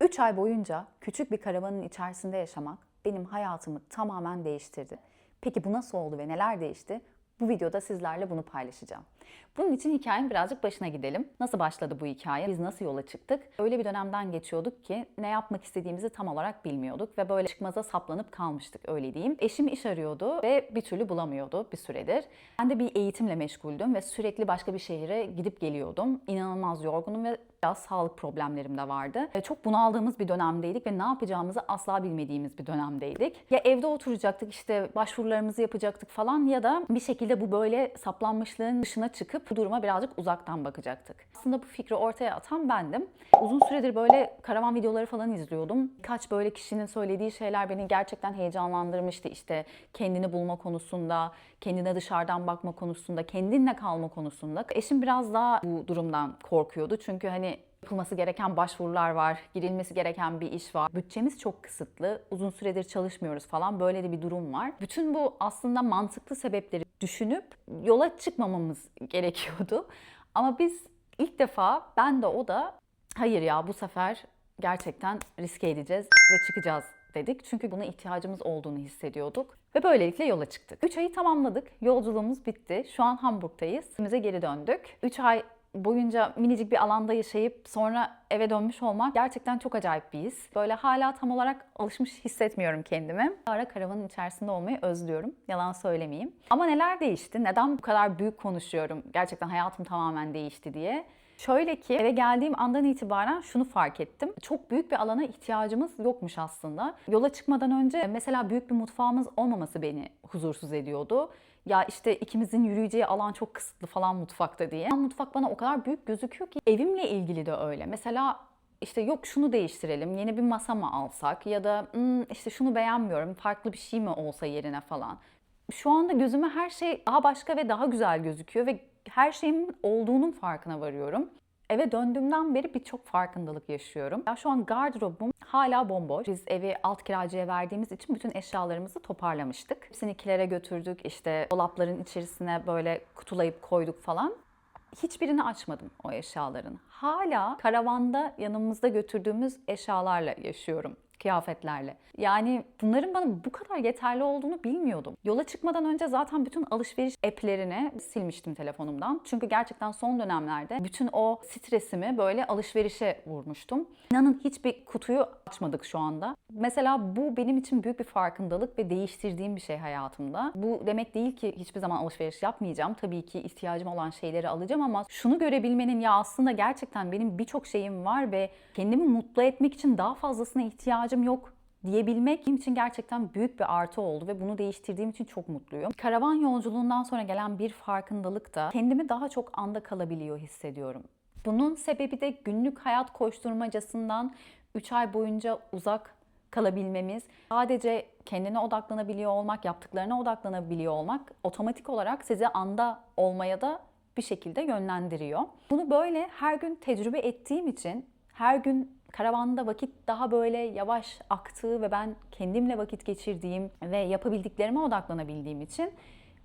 3 ay boyunca küçük bir karavanın içerisinde yaşamak benim hayatımı tamamen değiştirdi. Peki bu nasıl oldu ve neler değişti? Bu videoda sizlerle bunu paylaşacağım. Bunun için hikayenin birazcık başına gidelim. Nasıl başladı bu hikaye? Biz nasıl yola çıktık? Öyle bir dönemden geçiyorduk ki ne yapmak istediğimizi tam olarak bilmiyorduk ve böyle çıkmaza saplanıp kalmıştık, öyle diyeyim. Eşim iş arıyordu ve bir türlü bulamıyordu bir süredir. Ben de bir eğitimle meşguldüm ve sürekli başka bir şehire gidip geliyordum. İnanılmaz yorgunum ve biraz sağlık problemlerim de vardı. Çok bunaldığımız bir dönemdeydik ve ne yapacağımızı asla bilmediğimiz bir dönemdeydik. Ya evde oturacaktık, işte başvurularımızı yapacaktık falan, ya da bir şekilde bu böyle saplanmışlığın dışına çıkıp bu duruma birazcık uzaktan bakacaktık. Aslında bu fikri ortaya atan bendim. Uzun süredir böyle karavan videoları falan izliyordum. Birkaç böyle kişinin söylediği şeyler beni gerçekten heyecanlandırmıştı. İşte kendini bulma konusunda, kendine dışarıdan bakma konusunda, kendinle kalma konusunda. Eşim biraz daha bu durumdan korkuyordu. Çünkü hani yapılması gereken başvurular var, girilmesi gereken bir iş var. Bütçemiz çok kısıtlı, uzun süredir çalışmıyoruz falan, böyle de bir durum var. Bütün bu aslında mantıklı sebepleri düşünüp yola çıkmamamız gerekiyordu. Ama biz ilk defa, ben de o da, hayır ya bu sefer gerçekten riske edeceğiz ve çıkacağız dedik. Çünkü buna ihtiyacımız olduğunu hissediyorduk. Ve böylelikle yola çıktık. 3 ayı tamamladık. Yolculuğumuz bitti. Şu an Hamburg'tayız. Evimize geri döndük. 3 ay boyunca minicik bir alanda yaşayıp sonra eve dönmüş olmak gerçekten çok acayip bir his. Böyle hala tam olarak alışmış hissetmiyorum kendimi. Ara karavanın içerisinde olmayı özlüyorum. Yalan söylemeyeyim. Ama neler değişti? Neden bu kadar büyük konuşuyorum? Gerçekten hayatım tamamen değişti diye. Şöyle ki, eve geldiğim andan itibaren şunu fark ettim. Çok büyük bir alana ihtiyacımız yokmuş aslında. Yola çıkmadan önce mesela büyük bir mutfağımız olmaması beni huzursuz ediyordu. Ya işte ikimizin yürüyeceği alan çok kısıtlı falan mutfakta diye. Mutfak bana o kadar büyük gözüküyor ki, evimle ilgili de öyle. Mesela işte yok şunu değiştirelim, yeni bir masa mı alsak, ya da işte şunu beğenmiyorum, farklı bir şey mi olsa yerine falan. Şu anda gözüme her şey daha başka ve daha güzel gözüküyor ve her şeyin olduğunun farkına varıyorum. Eve döndüğümden beri birçok farkındalık yaşıyorum. Ya şu an gardırobum hala bomboş. Biz evi alt kiracıya verdiğimiz için bütün eşyalarımızı toparlamıştık. Hepsini kilere götürdük. İşte dolapların içerisine böyle kutulayıp koyduk falan. Hiçbirini açmadım o eşyaların. Hala karavanda yanımızda götürdüğümüz eşyalarla yaşıyorum. Kıyafetlerle. Yani bunların bana bu kadar yeterli olduğunu bilmiyordum. Yola çıkmadan önce zaten bütün alışveriş app'lerini silmiştim telefonumdan. Çünkü gerçekten son dönemlerde bütün o stresimi böyle alışverişe vurmuştum. İnanın hiçbir kutuyu açmadık şu anda. Mesela bu benim için büyük bir farkındalık ve değiştirdiğim bir şey hayatımda. Bu demek değil ki hiçbir zaman alışveriş yapmayacağım. Tabii ki ihtiyacım olan şeyleri alacağım ama şunu görebilmenin, ya aslında gerçekten benim birçok şeyim var ve kendimi mutlu etmek için daha fazlasına ihtiyacım yok diyebilmek benim için gerçekten büyük bir artı oldu ve bunu değiştirdiğim için çok mutluyum. Karavan yolculuğundan sonra gelen bir farkındalık da kendimi daha çok anda kalabiliyor hissediyorum. Bunun sebebi de günlük hayat koşturmacasından 3 ay boyunca uzak kalabilmemiz. Sadece kendine odaklanabiliyor olmak, yaptıklarına odaklanabiliyor olmak otomatik olarak sizi anda olmaya da bir şekilde yönlendiriyor. Bunu böyle her gün tecrübe ettiğim için, her gün karavanda vakit daha böyle yavaş aktığı ve ben kendimle vakit geçirdiğim ve yapabildiklerime odaklanabildiğim için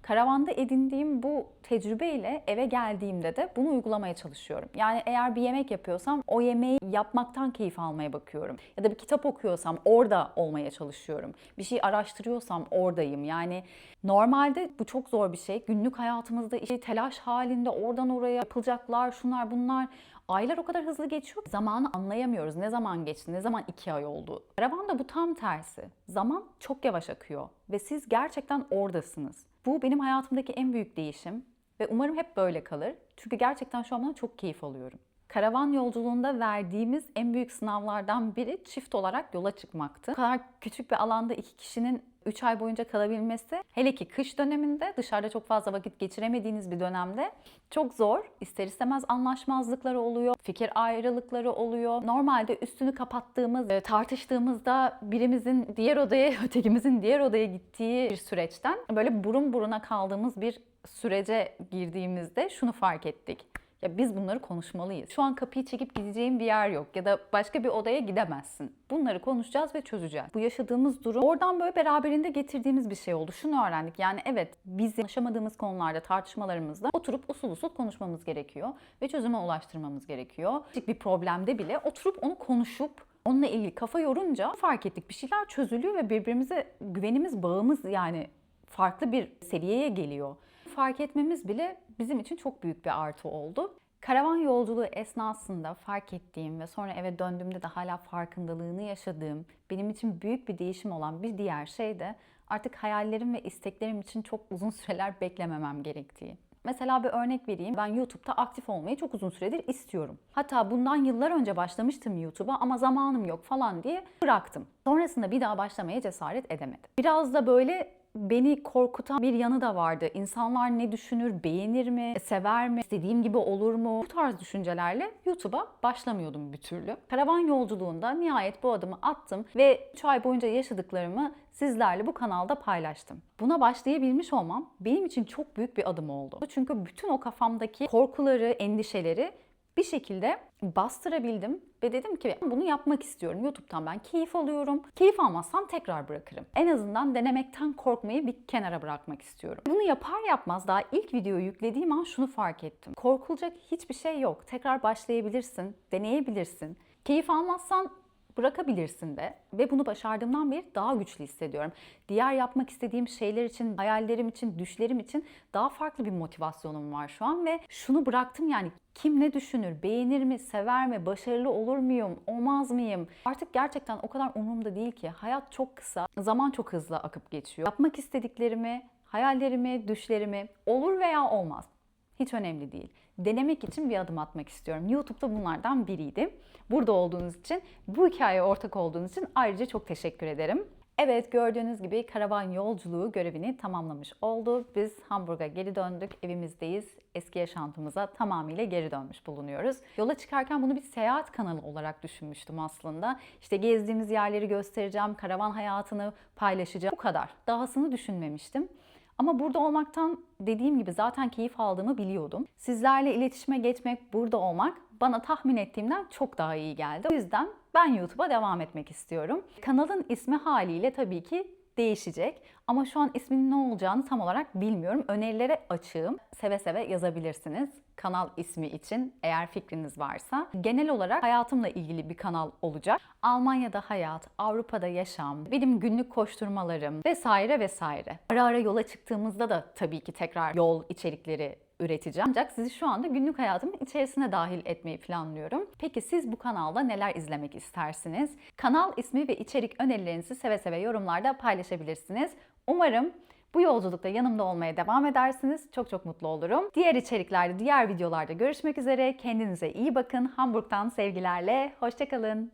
karavanda edindiğim bu tecrübeyle eve geldiğimde de bunu uygulamaya çalışıyorum. Yani eğer bir yemek yapıyorsam o yemeği yapmaktan keyif almaya bakıyorum. Ya da bir kitap okuyorsam orada olmaya çalışıyorum. Bir şey araştırıyorsam oradayım. Yani normalde bu çok zor bir şey. Günlük hayatımızda işte telaş halinde oradan oraya yapılacaklar, şunlar bunlar. Aylar o kadar hızlı geçiyor ki zamanı anlayamıyoruz. Ne zaman geçti, ne zaman 2 ay oldu. Karavanda bu tam tersi. Zaman çok yavaş akıyor ve siz gerçekten oradasınız. Bu benim hayatımdaki en büyük değişim ve umarım hep böyle kalır. Çünkü gerçekten şu an çok keyif alıyorum. Karavan yolculuğunda verdiğimiz en büyük sınavlardan biri çift olarak yola çıkmaktı. Bu kadar küçük bir alanda 2 kişinin 3 ay boyunca kalabilmesi, hele ki kış döneminde, dışarıda çok fazla vakit geçiremediğiniz bir dönemde çok zor. İster istemez anlaşmazlıkları oluyor, fikir ayrılıkları oluyor. Normalde üstünü kapattığımız, tartıştığımızda birimizin diğer odaya, ötekimizin diğer odaya gittiği bir süreçten böyle burun buruna kaldığımız bir sürece girdiğimizde şunu fark ettik. Ya biz bunları konuşmalıyız. Şu an kapıyı çekip gideceğim bir yer yok ya da başka bir odaya gidemezsin. Bunları konuşacağız ve çözeceğiz. Bu yaşadığımız durum oradan böyle beraberinde getirdiğimiz bir şey oldu. Şunu öğrendik. Yani evet, biz anlaşamadığımız konularda, tartışmalarımızda oturup usul usul konuşmamız gerekiyor ve çözüme ulaştırmamız gerekiyor. Küçük bir problemde bile oturup onu konuşup Onunla ilgili kafa yorunca fark ettik bir şeyler çözülüyor ve birbirimize güvenimiz, bağımız yani farklı bir seviyeye geliyor. Fark etmemiz bile bizim için çok büyük bir artı oldu. Karavan yolculuğu esnasında fark ettiğim ve sonra eve döndüğümde de hala farkındalığını yaşadığım, benim için büyük bir değişim olan bir diğer şey de artık hayallerim ve isteklerim için çok uzun süreler beklememem gerektiği. Mesela bir örnek vereyim. Ben YouTube'da aktif olmayı çok uzun süredir istiyorum. Hatta bundan yıllar önce başlamıştım YouTube'a ama zamanım yok falan diye bıraktım. Sonrasında bir daha başlamaya cesaret edemedim. Biraz da böyle beni korkutan bir yanı da vardı. İnsanlar ne düşünür, beğenir mi, sever mi, istediğim gibi olur mu? Bu tarz düşüncelerle YouTube'a başlamıyordum bir türlü. Karavan yolculuğunda nihayet bu adımı attım ve 3 ay boyunca yaşadıklarımı sizlerle bu kanalda paylaştım. Buna başlayabilmiş olmam benim için çok büyük bir adım oldu. Çünkü bütün o kafamdaki korkuları, endişeleri bir şekilde bastırabildim ve dedim ki bunu yapmak istiyorum. YouTube'dan ben keyif alıyorum. Keyif almazsam tekrar bırakırım. En azından denemekten korkmayı bir kenara bırakmak istiyorum. Bunu yapar yapmaz daha ilk videoyu yüklediğim an şunu fark ettim. Korkulacak hiçbir şey yok. Tekrar başlayabilirsin, deneyebilirsin. Keyif almazsan bırakabilirsin de ve bunu başardığımdan beri daha güçlü hissediyorum. Diğer yapmak istediğim şeyler için, hayallerim için, düşlerim için daha farklı bir motivasyonum var şu an ve şunu bıraktım yani kim ne düşünür, beğenir mi, sever mi, başarılı olur muyum, olmaz mıyım? Artık gerçekten o kadar umurumda değil ki. Hayat çok kısa, zaman çok hızlı akıp geçiyor. Yapmak istediklerimi, hayallerimi, düşlerimi olur veya olmaz. Hiç önemli değil. Denemek için bir adım atmak istiyorum. YouTube'da bunlardan biriydi. Burada olduğunuz için, bu hikayeye ortak olduğunuz için ayrıca çok teşekkür ederim. Evet, gördüğünüz gibi karavan yolculuğu görevini tamamlamış oldu. Biz Hamburg'a geri döndük, evimizdeyiz. Eski yaşantımıza tamamıyla geri dönmüş bulunuyoruz. Yola çıkarken bunu bir seyahat kanalı olarak düşünmüştüm aslında. İşte gezdiğimiz yerleri göstereceğim, karavan hayatını paylaşacağım. Bu kadar. Dahasını düşünmemiştim. Ama burada olmaktan dediğim gibi zaten keyif aldığımı biliyordum. Sizlerle iletişime geçmek, burada olmak bana tahmin ettiğimden çok daha iyi geldi. O yüzden ben YouTube'a devam etmek istiyorum. Kanalın ismi haliyle tabii ki değişecek. Ama şu an isminin ne olacağını tam olarak bilmiyorum. Önerilere açığım. Seve seve yazabilirsiniz. Kanal ismi için eğer fikriniz varsa. Genel olarak hayatımla ilgili bir kanal olacak. Almanya'da hayat, Avrupa'da yaşam, benim günlük koşturmalarım vesaire vesaire. Ara ara yola çıktığımızda da tabii ki tekrar yol içerikleri üreteceğim. Ancak sizi şu anda günlük hayatımın içerisine dahil etmeyi planlıyorum. Peki siz bu kanalda neler izlemek istersiniz? Kanal ismi ve içerik önerilerinizi seve seve yorumlarda paylaşabilirsiniz. Umarım bu yolculukta yanımda olmaya devam edersiniz. Çok çok mutlu olurum. Diğer içeriklerde, diğer videolarda görüşmek üzere. Kendinize iyi bakın. Hamburg'dan sevgilerle. Hoşça kalın.